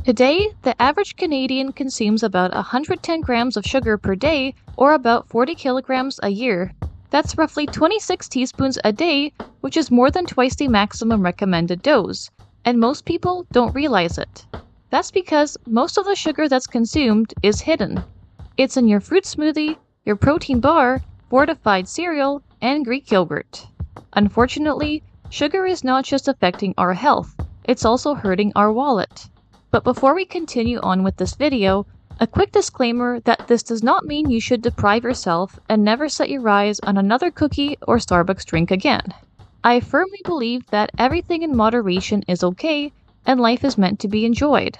Today, the average Canadian consumes about 110 grams of sugar per day, or about 40 kilograms a year. That's roughly 26 teaspoons a day, which is more than twice the maximum recommended dose, and most people don't realize it. That's because most of the sugar that's consumed is hidden. It's in your fruit smoothie, your protein bar, fortified cereal, and Greek yogurt. Unfortunately, sugar is not just affecting our health, it's also hurting our wallet. But before we continue on with this video, a quick disclaimer that this does not mean you should deprive yourself and never set your eyes on another cookie or Starbucks drink again. I firmly believe that everything in moderation is okay and life is meant to be enjoyed.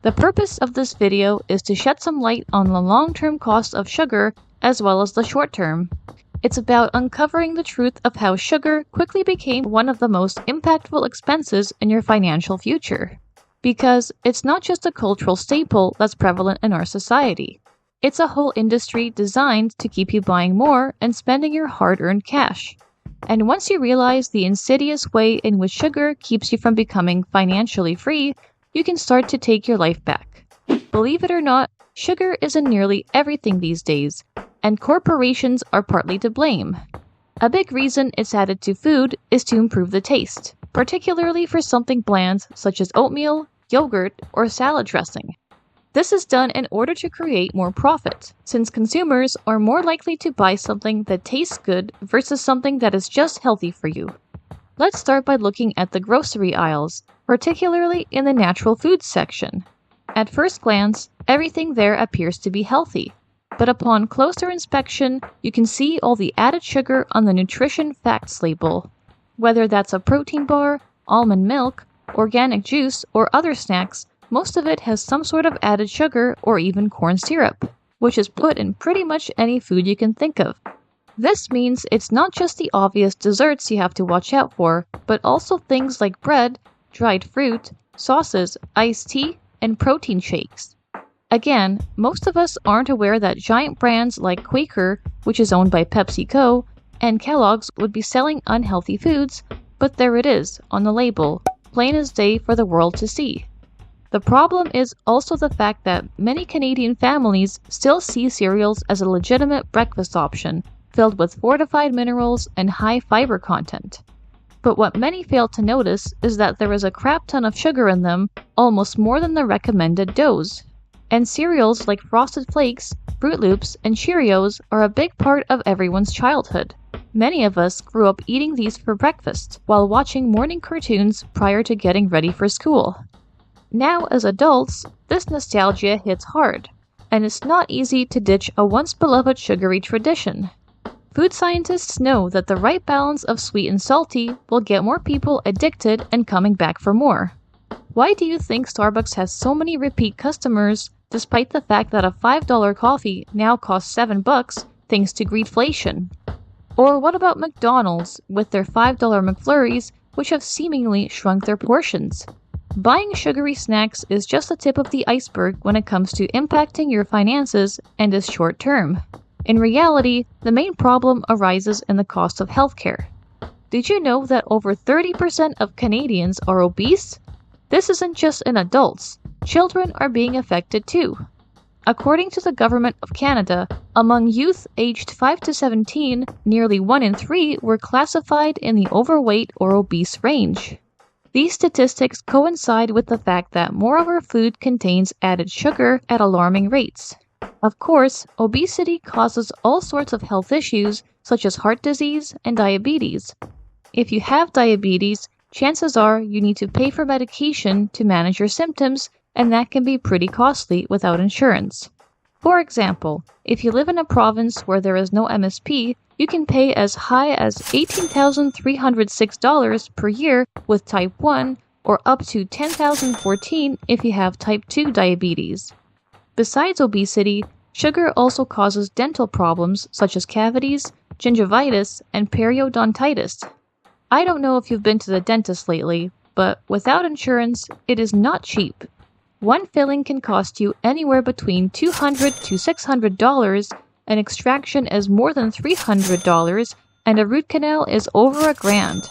The purpose of this video is to shed some light on the long-term cost of sugar as well as the short-term. It's about uncovering the truth of how sugar quickly became one of the most impactful expenses in your financial future. Because it's not just a cultural staple that's prevalent in our society. It's a whole industry designed to keep you buying more and spending your hard-earned cash. And once you realize the insidious way in which sugar keeps you from becoming financially free, you can start to take your life back. Believe it or not, sugar is in nearly everything these days, and corporations are partly to blame. A big reason it's added to food is to improve the taste, particularly for something bland such as oatmeal, yogurt, or salad dressing. This is done in order to create more profit, since consumers are more likely to buy something that tastes good versus something that is just healthy for you. Let's start by looking at the grocery aisles, particularly in the natural foods section. At first glance, everything there appears to be healthy, but upon closer inspection, you can see all the added sugar on the nutrition facts label. Whether that's a protein bar, almond milk, organic juice, or other snacks, most of it has some sort of added sugar or even corn syrup, which is put in pretty much any food you can think of. This means it's not just the obvious desserts you have to watch out for, but also things like bread, dried fruit, sauces, iced tea, and protein shakes. Again, most of us aren't aware that giant brands like Quaker, which is owned by PepsiCo, and Kellogg's would be selling unhealthy foods, but there it is, on the label, plain as day for the world to see. The problem is also the fact that many Canadian families still see cereals as a legitimate breakfast option, filled with fortified minerals and high fiber content. But what many fail to notice is that there is a crap ton of sugar in them, almost more than the recommended dose. And cereals like Frosted Flakes, Fruit Loops, and Cheerios are a big part of everyone's childhood. Many of us grew up eating these for breakfast while watching morning cartoons prior to getting ready for school. Now, as adults, this nostalgia hits hard, and it's not easy to ditch a once-beloved sugary tradition. Food scientists know that the right balance of sweet and salty will get more people addicted and coming back for more. Why do you think Starbucks has so many repeat customers, despite the fact that a $5 coffee now costs $7 thanks to greedflation? Or what about McDonald's with their $5 McFlurries, which have seemingly shrunk their portions? Buying sugary snacks is just the tip of the iceberg when it comes to impacting your finances and is short-term. In reality, the main problem arises in the cost of healthcare. Did you know that over 30% of Canadians are obese? This isn't just in adults. Children are being affected too. According to the Government of Canada, among youth aged 5 to 17, nearly 1 in 3 were classified in the overweight or obese range. These statistics coincide with the fact that more of our food contains added sugar at alarming rates. Of course, obesity causes all sorts of health issues such as heart disease and diabetes. If you have diabetes, chances are you need to pay for medication to manage your symptoms, and that can be pretty costly without insurance. For example, if you live in a province where there is no MSP, you can pay as high as $18,306 per year with type 1, or up to $10,014 if you have type 2 diabetes. Besides obesity, sugar also causes dental problems such as cavities, gingivitis, and periodontitis. I don't know if you've been to the dentist lately, but without insurance, it is not cheap. One filling can cost you anywhere between $200 to $600, an extraction is more than $300, and a root canal is over $1,000.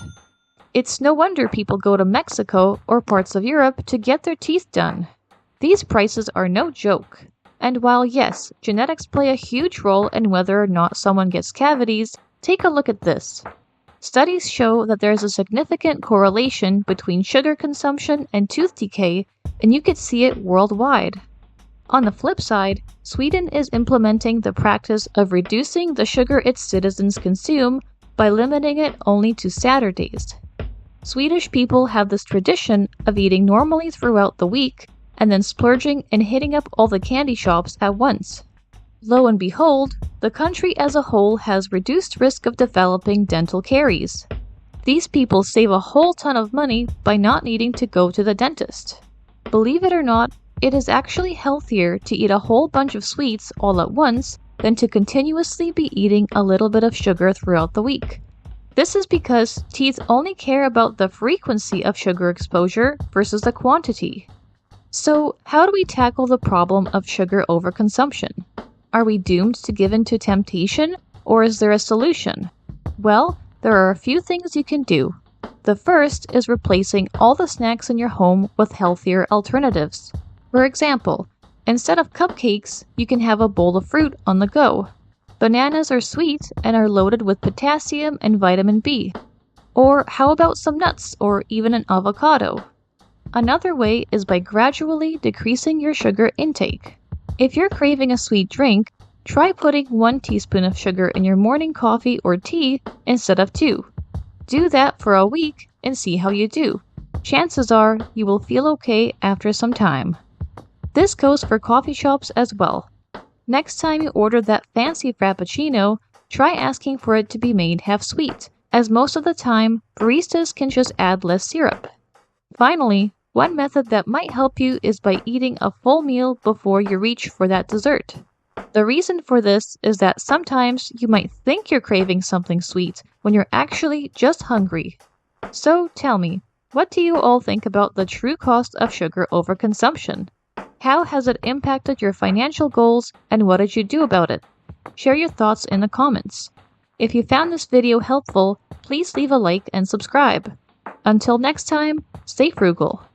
It's no wonder people go to Mexico or parts of Europe to get their teeth done. These prices are no joke. And while yes, genetics play a huge role in whether or not someone gets cavities, take a look at this. Studies show that there is a significant correlation between sugar consumption and tooth decay, and you could see it worldwide. On the flip side, Sweden is implementing the practice of reducing the sugar its citizens consume by limiting it only to Saturdays. Swedish people have this tradition of eating normally throughout the week and then splurging and hitting up all the candy shops at once. Lo and behold, the country as a whole has reduced risk of developing dental caries. These people save a whole ton of money by not needing to go to the dentist. Believe it or not, it is actually healthier to eat a whole bunch of sweets all at once than to continuously be eating a little bit of sugar throughout the week. This is because teeth only care about the frequency of sugar exposure versus the quantity. So, how do we tackle the problem of sugar overconsumption? Are we doomed to give in to temptation, or is there a solution? Well, there are a few things you can do. The first is replacing all the snacks in your home with healthier alternatives. For example, instead of cupcakes, you can have a bowl of fruit on the go. Bananas are sweet and are loaded with potassium and vitamin B. Or how about some nuts or even an avocado? Another way is by gradually decreasing your sugar intake. If you're craving a sweet drink, try putting 1 teaspoon of sugar in your morning coffee or tea instead of 2. Do that for a week and see how you do. Chances are you will feel okay after some time. This goes for coffee shops as well. Next time you order that fancy frappuccino, try asking for it to be made half sweet, as most of the time, baristas can just add less syrup. Finally, one method that might help you is by eating a full meal before you reach for that dessert. The reason for this is that sometimes you might think you're craving something sweet when you're actually just hungry. So tell me, what do you all think about the true cost of sugar overconsumption? How has it impacted your financial goals and what did you do about it? Share your thoughts in the comments. If you found this video helpful, please leave a like and subscribe. Until next time, stay frugal.